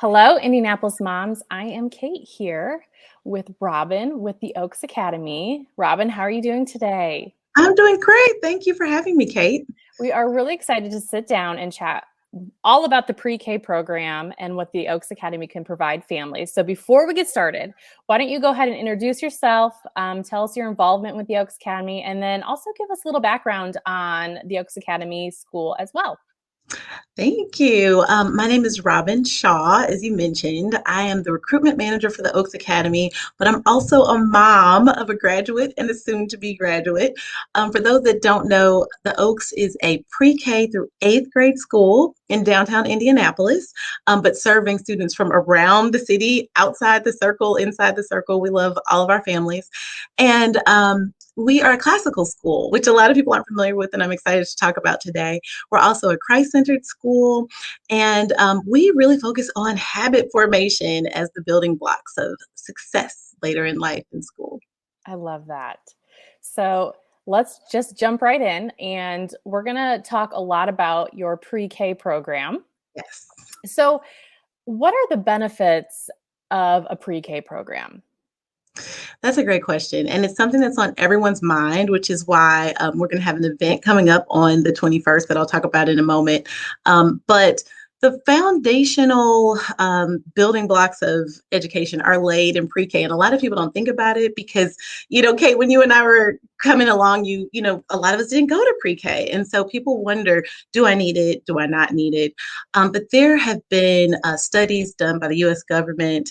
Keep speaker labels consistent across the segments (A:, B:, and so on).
A: Hello, Indianapolis moms. I am Kate here with Robin with the Oaks Academy. Robin, how are you doing today?
B: I'm doing great. Thank you for having me, Kate.
A: We are really excited to sit down and chat all about the pre-K program and what the Oaks Academy can provide families. So before we get started, why don't you go ahead and introduce yourself, tell us your involvement with the Oaks Academy, and then also give us a little background on the Oaks Academy school as well.
B: Thank you. My name is Robin Shaw, as you mentioned. I am the recruitment manager for the Oaks Academy, but I'm also a mom of a graduate and a soon to be graduate. For those that don't know, the Oaks is a pre K through eighth grade school in downtown Indianapolis, but serving students from around the city, outside the circle, inside the circle. We love all of our families. And we are a classical school, which a lot of people aren't familiar with, and I'm excited to talk about today. We're also a Christ-centered school, and we really focus on habit formation as the building blocks of success later in life in school.
A: I love that. So let's just jump right in, and we're going to talk a lot about your pre-K program.
B: Yes.
A: So, what are the benefits of a pre-K program?
B: That's a great question. And it's something that's on everyone's mind, which is why we're going to have an event coming up on the 21st that I'll talk about in a moment. But the foundational building blocks of education are laid in pre-K, and a lot of people don't think about it because, Kate, when you and I were coming along, a lot of us didn't go to pre-K, and so people wonder, do I need it? Do I not need it? But there have been studies done by the U.S. government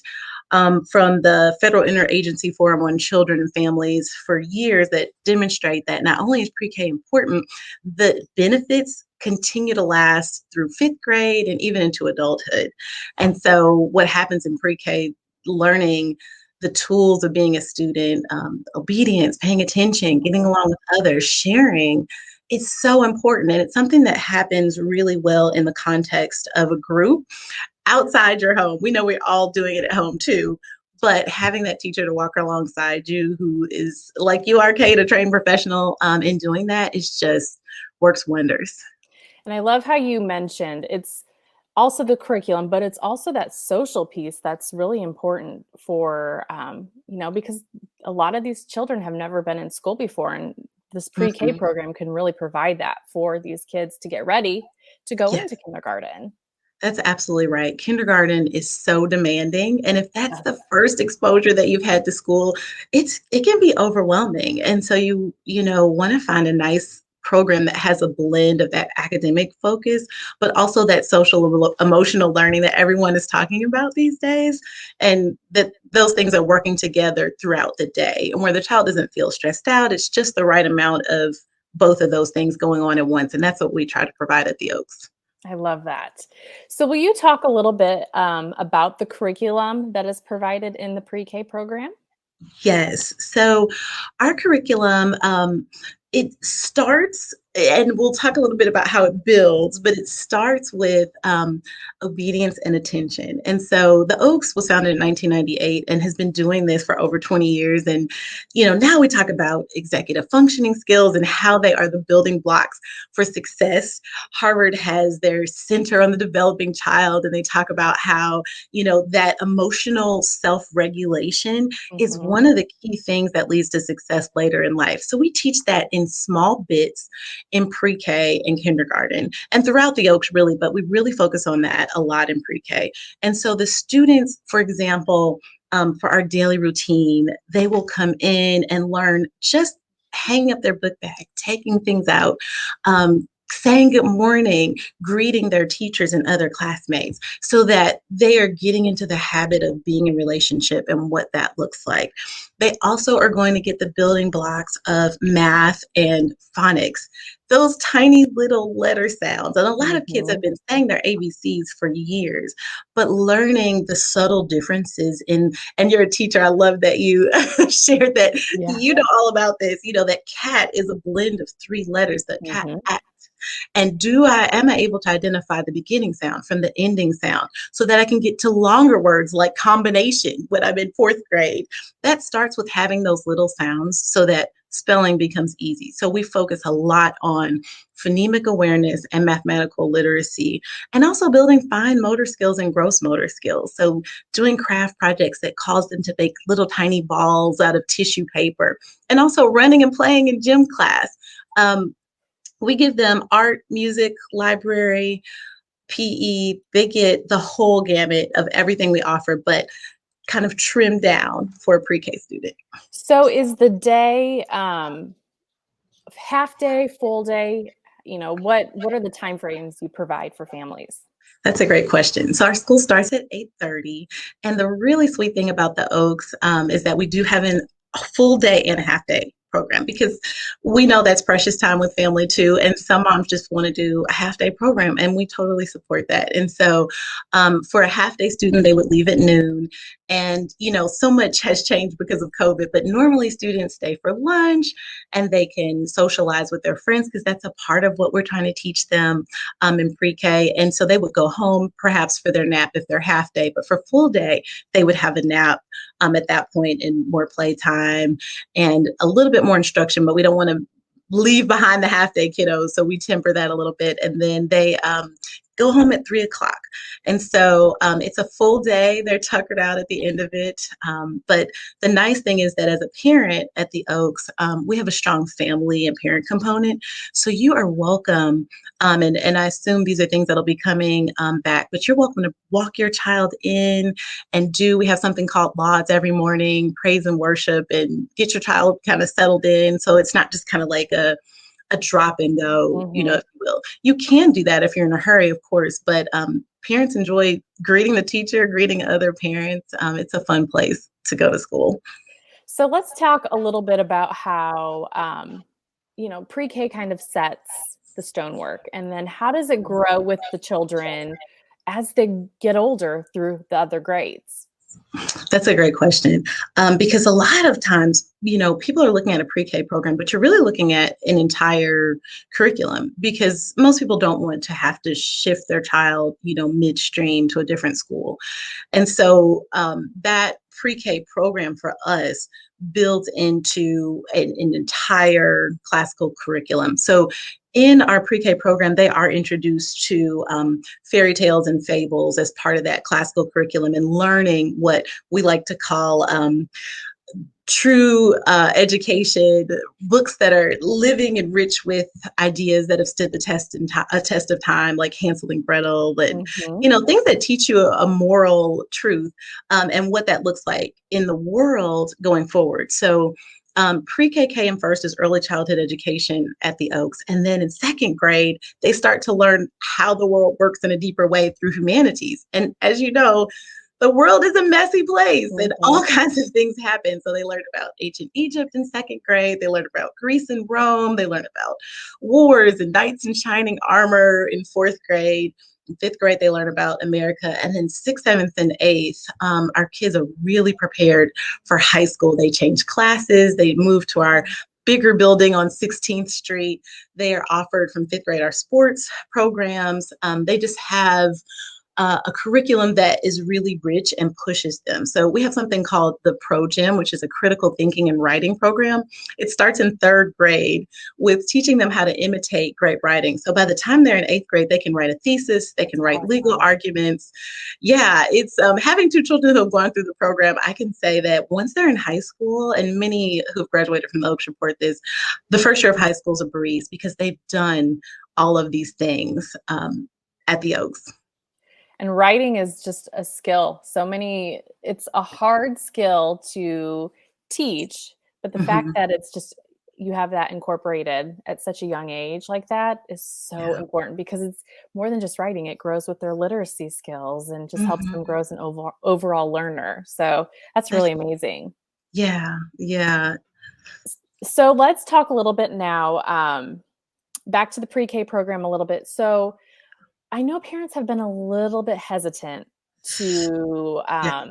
B: from the Federal Interagency Forum on Children and Families for years that demonstrate that not only is pre-K important, the benefits continue to last through fifth grade and even into adulthood. And so what happens in pre-K learning the tools of being a student, obedience, paying attention, getting along with others, sharing, it's so important. And it's something that happens really well in the context of a group outside your home. We know we're all doing it at home too, but having that teacher to walk alongside you who is like you are, Kate, a trained professional in doing that is just works wonders.
A: And I love how you mentioned it's also the curriculum, but it's also that social piece that's really important for, because a lot of these children have never been in school before. And this pre-K
B: Mhm.
A: program can really provide that for these kids to get ready to go
B: Yes.
A: into kindergarten.
B: That's absolutely right. Kindergarten is so demanding. And if that's
A: Yes.
B: the first exposure that you've had to school, it can be overwhelming. And so you want to find a nice program that has a blend of that academic focus, but also that social emotional learning that everyone is talking about these days. And that those things are working together throughout the day and where the child doesn't feel stressed out. It's just the right amount of both of those things going on at once. And that's what we try to provide at the Oaks.
A: I love that. So, will you talk a little bit about the curriculum that is provided in the pre-K program?
B: Yes. So our curriculum, it starts, and we'll talk a little bit about how it builds, but it starts with obedience and attention. And so the Oaks was founded in 1998 and has been doing this for over 20 years. And, now we talk about executive functioning skills and how they are the building blocks for success. Harvard has their center on the developing child, and they talk about how, that emotional self regulation is
A: Mhm.
B: one of the key things that leads to success later in life. So we teach that in small bits in pre-K and kindergarten and throughout the Oaks really, but we really focus on that a lot in pre-K. And so the students, for example, for our daily routine, they will come in and learn just hanging up their book bag, taking things out, saying good morning, greeting their teachers and other classmates so that they are getting into the habit of being in relationship and what that looks like. They also are going to get the building blocks of math and phonics, those tiny little letter sounds. And a lot of kids have
A: Mhm.
B: been saying their ABCs for years, but learning the subtle differences and you're a teacher. I love that you shared that
A: Yeah.
B: you know all about this. That cat is a blend of three letters, that cat.
A: Mhm.
B: And am I able to identify the beginning sound from the ending sound so that I can get to longer words like combination when I'm in fourth grade? That starts with having those little sounds so that spelling becomes easy. So we focus a lot on phonemic awareness and mathematical literacy, and also building fine motor skills and gross motor skills. So doing craft projects that cause them to make little tiny balls out of tissue paper, and also running and playing in gym class. Um, we give them art, music, library, PE. They get the whole gamut of everything we offer, but kind of trimmed down for a pre-K student.
A: So is the day half day, full day? What are the time frames you provide for families?
B: That's a great question. So our school starts at 8:30, and the really sweet thing about the Oaks is that we do have a full day and a half day program, because we know that's precious time with family too. And some moms just want to do a half day program, and we totally support that. And so for a half day student, they would leave at noon. And, so much has changed because of COVID, but normally students stay for lunch and they can socialize with their friends, because that's a part of what we're trying to teach them in pre-K. And so they would go home perhaps for their nap if they're half day, but for full day, they would have a nap at that point, and more playtime and a little bit more instruction, but we don't want to leave behind the half day kiddos. So we temper that a little bit. And then they go home at 3 o'clock. And so it's a full day. They're tuckered out at the end of it. But the nice thing is that as a parent at the Oaks, we have a strong family and parent component. So you are welcome. And I assume these are things that'll be coming back, but you're welcome to walk your child in and we have something called lauds every morning, praise and worship, and get your child kind of settled in. So it's not just kind of like a drop and go,
A: Mhm.
B: if you will. You can do that if you're in a hurry, of course, but parents enjoy greeting the teacher, greeting other parents. It's a fun place to go to school.
A: So let's talk a little bit about how pre-K kind of sets the stonework, and then how does it grow with the children as they get older through the other grades?
B: That's a great question, because a lot of times, people are looking at a pre-K program, but you're really looking at an entire curriculum, because most people don't want to have to shift their child, midstream to a different school. And so that pre-K program for us builds into an entire classical curriculum. So in our pre-K program, they are introduced to fairy tales and fables as part of that classical curriculum, and learning what we like to call true education, books that are living and rich with ideas that have stood the a test of time, like Hansel and Gretel, and
A: Mhm.
B: things that teach you a moral truth, and what that looks like in the world going forward. So pre-KK and first is early childhood education at the Oaks. And then in second grade, they start to learn how the world works in a deeper way through humanities. And as you know, the world is a messy place and
A: Mhm.
B: all kinds of things happen. So they learned about ancient Egypt in second grade. They learned about Greece and Rome. They learned about wars and knights in shining armor in fourth grade. In fifth grade, they learn about America. And then sixth, seventh, and eighth, our kids are really prepared for high school. They change classes. They move to our bigger building on 16th Street. They are offered from fifth grade our sports programs. They just have a curriculum that is really rich and pushes them. So we have something called the Pro Gym, which is a critical thinking and writing program. It starts in third grade with teaching them how to imitate great writing. So by the time they're in eighth grade, they can write a thesis, they can write legal
A: Awesome.
B: arguments. Yeah, it's having two children who have gone through the program. I can say that once they're in high school, and many who've graduated from the Oaks report this, the first year of high school is a breeze, because they've done all of these things at the Oaks.
A: And writing is just a skill. It's a hard skill to teach, but the fact
B: Mhm.
A: that it's just you have that incorporated at such a young age like that is so
B: Yeah.
A: important, because it's more than just writing. It grows with their literacy skills and just helps them
B: Mhm.
A: grow as an overall learner. So that's
B: That's
A: really amazing.
B: yeah, yeah.
A: So let's talk a little bit now, back to the pre-K program a little bit. So I know parents have been a little bit hesitant to,
B: Yeah.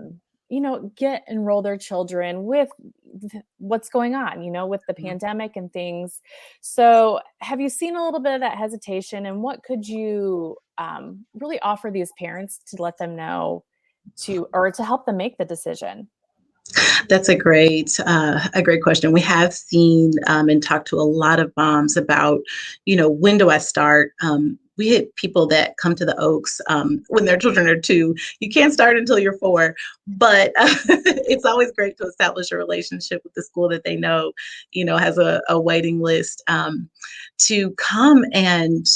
A: get enroll their children with what's going on, with the
B: Mhm.
A: pandemic and things. So, have you seen a little bit of that hesitation, and what could you really offer these parents to let them know or to help them make the decision?
B: That's a great question. We have seen and talked to a lot of moms about, when do I start? We hit people that come to the Oaks when their children are 2. You can't start until you're 4, but it's always great to establish a relationship with the school that they know, has a waiting list to come and,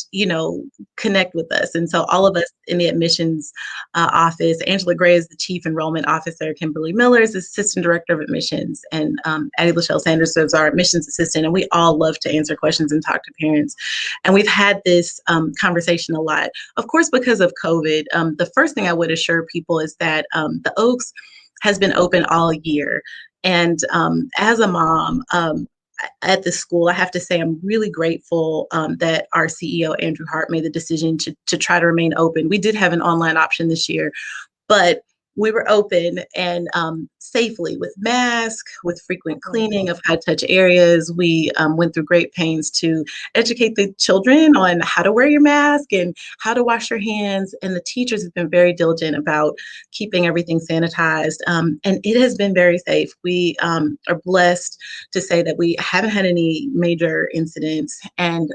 B: connect with us. And so all of us in the admissions office. Angela Gray is the Chief Enrollment Officer. Kimberly Miller is Assistant Director of Admissions. And Addie Lachelle Sanders is our Admissions Assistant. And we all love to answer questions and talk to parents. And we've had this conversation a lot. Of course, because of COVID, the first thing I would assure people is that the Oaks has been open all year. And as a mom, at the school, I have to say I'm really grateful that our CEO, Andrew Hart, made the decision to try to remain open. We did have an online option this year, but we were open and safely with masks, with frequent cleaning of high touch areas. We went through great pains to educate the children on how to wear your mask and how to wash your hands. And the teachers have been very diligent about keeping everything sanitized. And it has been very safe. We are blessed to say that we haven't had any major incidents. And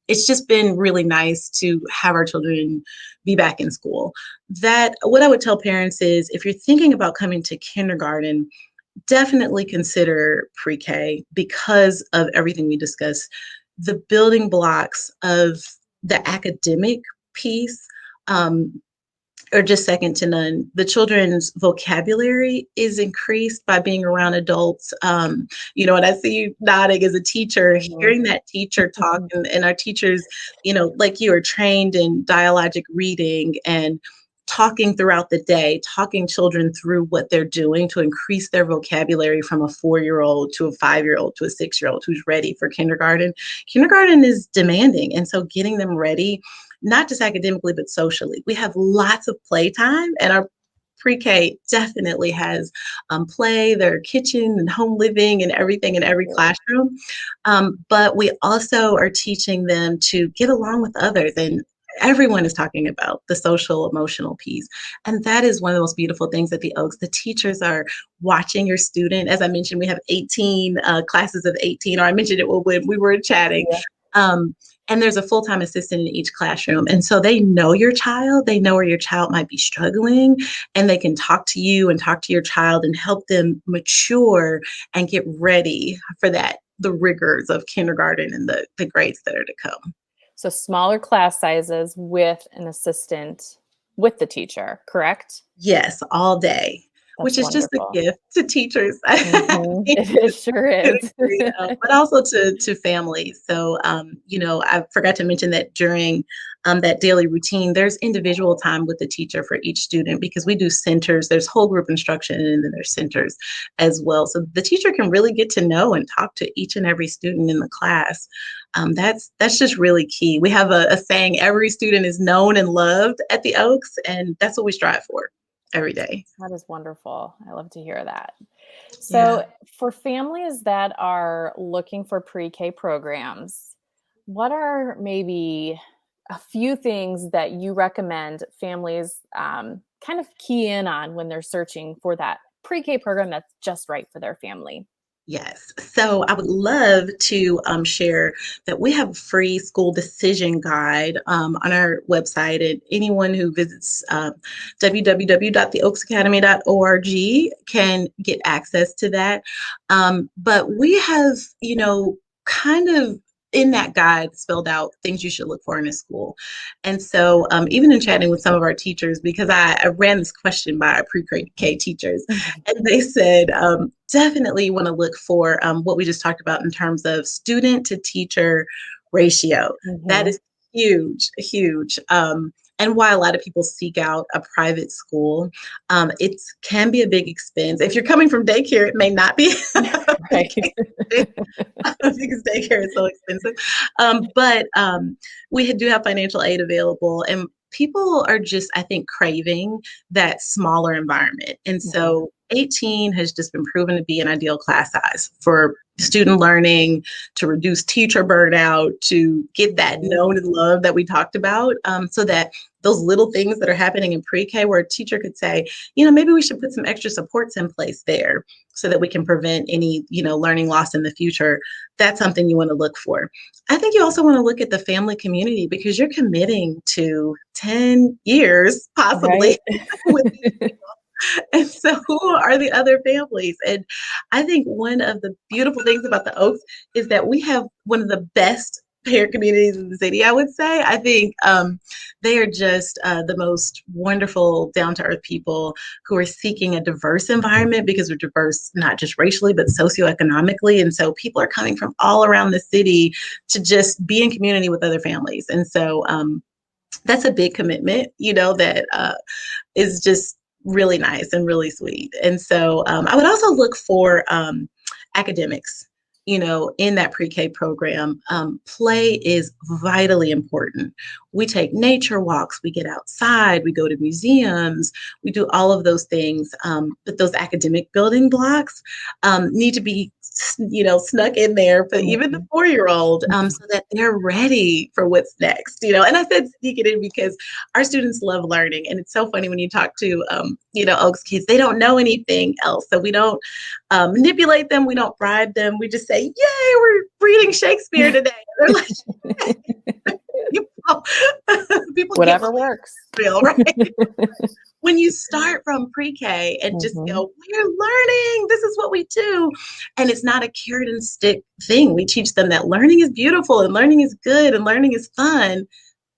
B: it's just been really nice to have our children be back in school. That what I would tell parents is if you're thinking about coming to kindergarten, definitely consider pre-K because of everything we discussed. The building blocks of the academic piece are just second to none. The children's vocabulary is increased by being around adults. And I see you nodding as a teacher, hearing that teacher talk, and our teachers, like you, are trained in dialogic reading and talking throughout the day, talking children through what they're doing to increase their vocabulary from a 4-year-old to a 5-year-old to a 6-year-old who's ready for kindergarten. Kindergarten is demanding. And so getting them ready, not just academically, but socially. We have lots of playtime, and our pre-K definitely has play, their kitchen and home living and everything in every classroom. But we also are teaching them to get along with others, and everyone is talking about the social emotional piece. And that is one of the most beautiful things at the Oaks. The teachers are watching your student. As I mentioned, we have 18 classes of 18, or I mentioned it when we were chatting.
A: Yeah.
B: And there's a full-time assistant in each classroom. And so they know your child, they know where your child might be struggling, and they can talk to you and talk to your child and help them mature and get ready for the rigors of kindergarten and the grades that are to come.
A: So smaller class sizes with an assistant with the teacher, correct?
B: Yes, all day, which
A: That's
B: is just a
A: wonderful.
B: gift to teachers. I mean,
A: It sure
B: can
A: is.
B: agree, but also to families. So, I forgot to mention that during that daily routine, there's individual time with the teacher for each student because we do centers. There's whole group instruction, and then there's centers as well. So the teacher can really get to know and talk to each and every student in the class. That's just really key. We have a saying: every student is known and loved at the Oaks, and that's what we strive for every day.
A: That is wonderful. I love to hear that.
B: Yeah.
A: So, for families that are looking for pre-K programs, what are maybe a few things that you recommend families kind of key in on when they're searching for that pre-K program that's just right for their family?
B: Yes. So I would love to share that we have a free school decision guide on our website. And anyone who visits www.theoaksacademy.org can get access to that. But we have, kind of in that guide spelled out things you should look for in a school. And so even in chatting with some of our teachers, because I ran this question by our pre-K teachers, and they said, definitely you want to look for what we just talked about in terms of student to teacher ratio. That
A: Mhm.
B: is huge, huge. And why a lot of people seek out a private school, it can be a big expense. If you're coming from daycare, it may not be a big
A: Right.
B: expense because daycare is so expensive. But we do have financial aid available, and people are just, I think, craving that smaller environment. And
A: Mhm.
B: so 18 has just been proven to be an ideal class size for student learning, to reduce teacher burnout, to get that known and love that we talked about, so that those little things that are happening in pre-K where a teacher could say, maybe we should put some extra supports in place there so that we can prevent any, learning loss in the future. That's something you want to look for. I think you also want to look at the family community because you're committing to 10 years possibly
A: Right.
B: with these people. And so, who are the other families? And I think one of the beautiful things about the Oaks is that we have one of the best parent communities in the city, I would say. I think they are just the most wonderful, down to earth people who are seeking a diverse environment because we're diverse, not just racially, but socioeconomically. And so, people are coming from all around the city to just be in community with other families. And so, that's a big commitment, that is just really nice and really sweet. And so I would also look for academics, in that pre-K program. Play is vitally important. We take nature walks, we get outside, we go to museums, we do all of those things. But those academic building blocks need to be snuck in there for even the 4-year-old, so that they're ready for what's next, and I said sneak it in because our students love learning. And it's so funny when you talk to, Oaks kids, they don't know anything else. So we don't manipulate them. We don't bribe them. We just say, yay, we're reading Shakespeare today. And they're like, people, people get
A: Whatever
B: what
A: works.
B: they feel, right? When you start from pre-K and just
A: Mhm.
B: go, we're learning, this is what we do. And it's not a carrot and stick thing. We teach them that learning is beautiful and learning is good and learning is fun.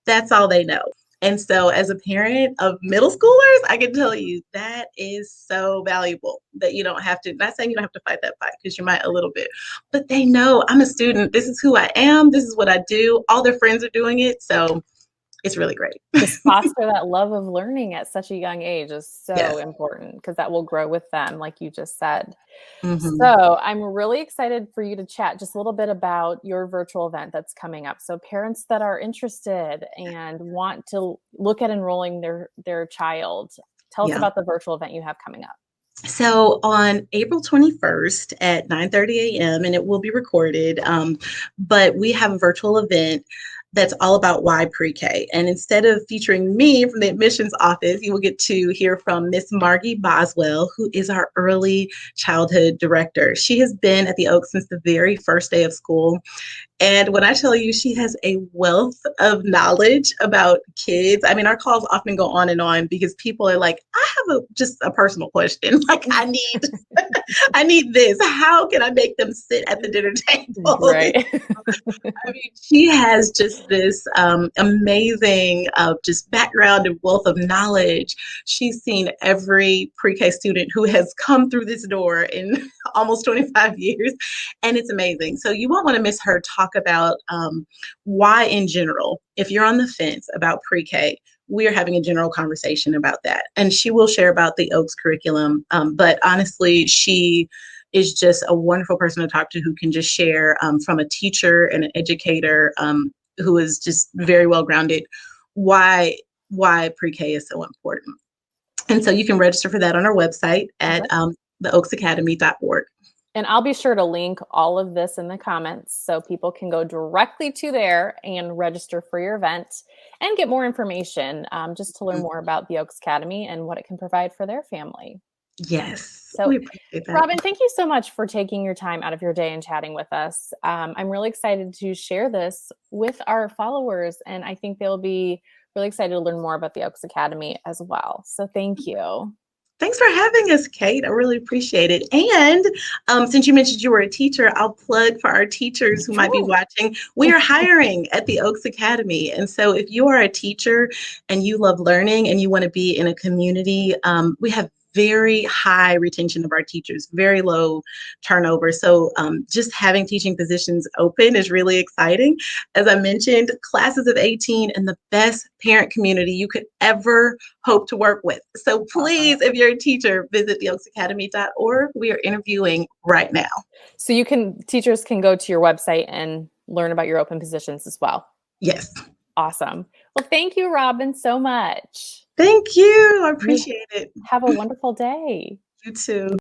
B: That's all they know. And so, as a parent of middle schoolers, I can tell you that is so valuable that you don't have to, not saying you don't have to fight that fight because you might a little bit, but they know I'm a student. This is who I am. This is what I do. All their friends are doing it. So, it's really great.
A: Just foster that love of learning at such a young age is so
B: Yes.
A: important because that will grow with them, like you just said.
B: Mm-hmm.
A: So I'm really excited for you to chat just a little bit about your virtual event that's coming up. So parents that are interested and want to look at enrolling their child, tell us
B: Yeah.
A: about the virtual event you have coming up.
B: So on April 21st at 9:30 a.m., and it will be recorded, but we have a virtual event that's all about why pre-K. And instead of featuring me from the admissions office, you will get to hear from Miss Margie Boswell, who is our early childhood director. She has been at the Oaks since the very first day of school. And when I tell you she has a wealth of knowledge about kids, I mean, our calls often go on because people are like, I have just a personal question. Like, I need this. How can I make them sit at the dinner table?
A: Right.
B: I mean, she has just this amazing just background and wealth of knowledge. She's seen every pre-K student who has come through this door in almost 25 years, and it's amazing. So you won't want to miss her talk about why, in general, if you're on the fence about pre-K, we are having a general conversation about that. And she will share about the Oaks curriculum. But honestly, she is just a wonderful person to talk to who can just share from a teacher and an educator who is just very well grounded why pre-K is so important. And so you can register for that on our website at
A: Okay.
B: theoaksacademy.org.
A: And I'll be sure to link all of this in the comments so people can go directly to there and register for your event and get more information just to learn more about the Oaks Academy and what it can provide for their family.
B: Yes,
A: So,
B: we appreciate that.
A: Robin, thank you so much for taking your time out of your day and chatting with us. I'm really excited to share this with our followers, and I think they'll be really excited to learn more about the Oaks Academy as well. So, thank you.
B: Thanks for having us, Kate. I really appreciate it. And since you mentioned you were a teacher, I'll plug for our teachers who might be
A: Sure.
B: watching. We are hiring at the Oaks Academy. And so if you are a teacher and you love learning and you want to be in a community, we have very high retention of our teachers, very low turnover. So just having teaching positions open is really exciting. As I mentioned, classes of 18 and the best parent community you could ever hope to work with. So please, if you're a teacher, visit theoaksacademy.org. We are interviewing right now.
A: So teachers can go to your website and learn about your open positions as well.
B: Yes.
A: Awesome. Well, thank you, Robin, so much.
B: Thank you. I
A: You
B: appreciate it.
A: have a wonderful day.
B: You too.